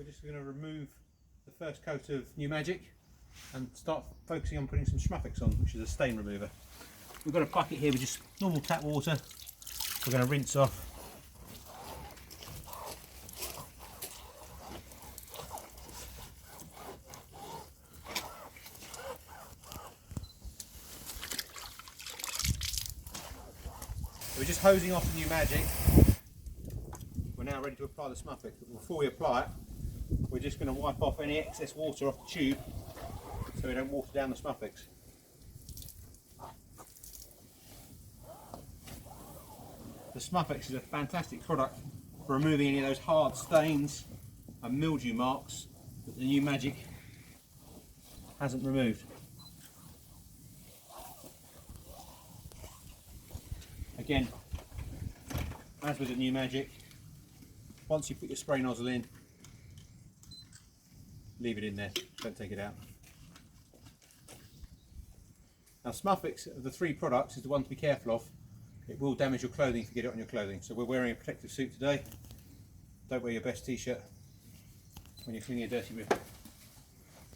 we're just going to remove the first coat of New Magic and start focusing on putting some Schmuffix on, which is a stain remover. We've got a bucket here with just normal tap water. We're going to rinse off. We're just hosing off the New Magic. We're now ready to apply the Schmuffix, but before we apply it, we're just going to wipe off any excess water off the tube so we don't water down the Schmuffix. The Schmuffix is a fantastic product for removing any of those hard stains and mildew marks that the New Magic hasn't removed. Again, as with the New Magic, once you put your spray nozzle in, leave it in there, don't take it out. Now Schmuffix of the three products is the one to be careful of. It will damage your clothing if you get it on your clothing. So we're wearing a protective suit today. Don't wear your best t-shirt when you're cleaning a dirty room.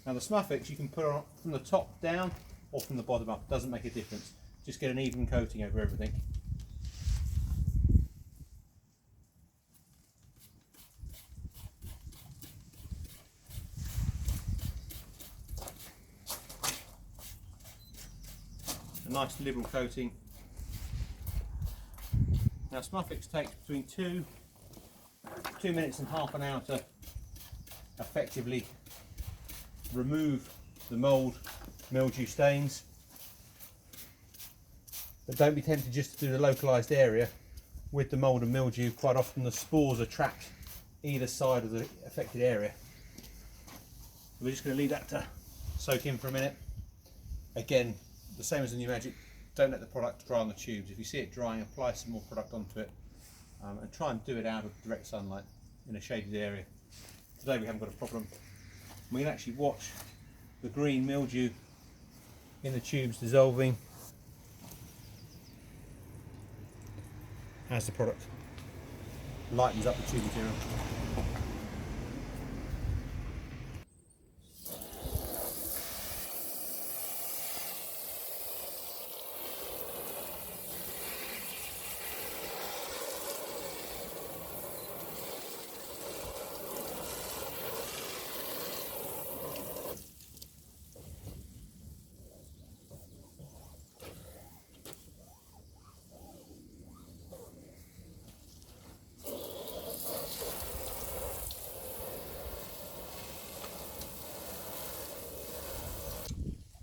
Now the Schmuffix you can put on from the top down or from the bottom up, doesn't make a difference. Just get an even coating over everything. A nice liberal coating. Now Schmuffix takes between 2 minutes and half an hour to effectively remove the mould, mildew stains. But don't be tempted just to do the localised area. With the mould and mildew, quite often the spores are trapped either side of the affected area. We're just going to leave that to soak in for a minute. Again, the same as the New Magic, don't let the product dry on the tubes. If you see it drying, apply some more product onto it and try and do it out of direct sunlight in a shaded area. Today we haven't got a problem. We can actually watch the green mildew in the tubes dissolving as the product lightens up the tube material.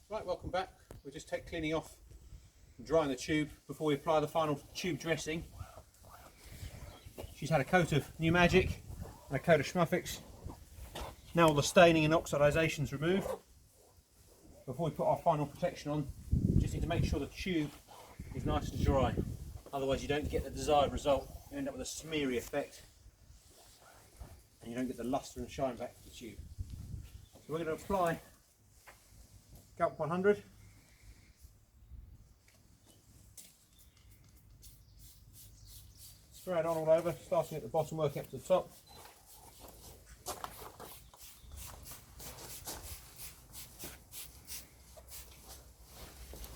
Right, welcome back. We'll just take cleaning off and drying the tube before we apply the final tube dressing. She's had a coat of New Magic and a coat of Schmuffix. Now all the staining and oxidisation is removed. Before we put our final protection on, we just need to make sure the tube is nice and dry. Otherwise you don't get the desired result. You end up with a smeary effect and you don't get the lustre and shine back to the tube. So we're going to apply Gulp 100. Spray it on all over, starting at the bottom, working up to the top.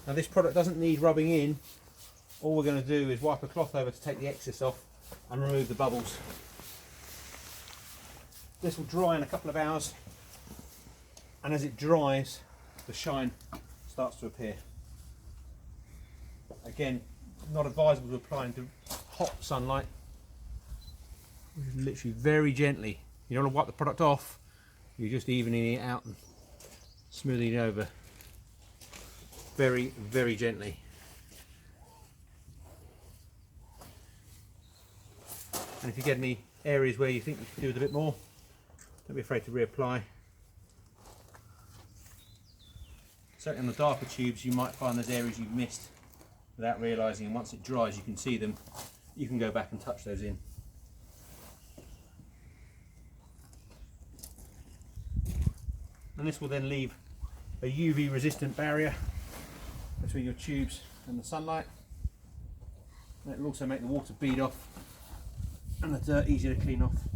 Now this product doesn't need rubbing in. All we're going to do is wipe a cloth over to take the excess off and remove the bubbles. This will dry in a couple of hours, and as it dries the shine starts to appear. Again, not advisable to apply into hot sunlight. Literally very gently. You don't want to wipe the product off, you're just evening it out and smoothing it over. Very, very gently. And if you get any areas where you think you could do with a bit more, don't be afraid to reapply. Certainly on the darker tubes you might find there's areas you've missed without realising, and once it dries you can see them. You can go back and touch those in. And this will then leave a UV resistant barrier between your tubes and the sunlight. And it will also make the water bead off and the dirt easier to clean off.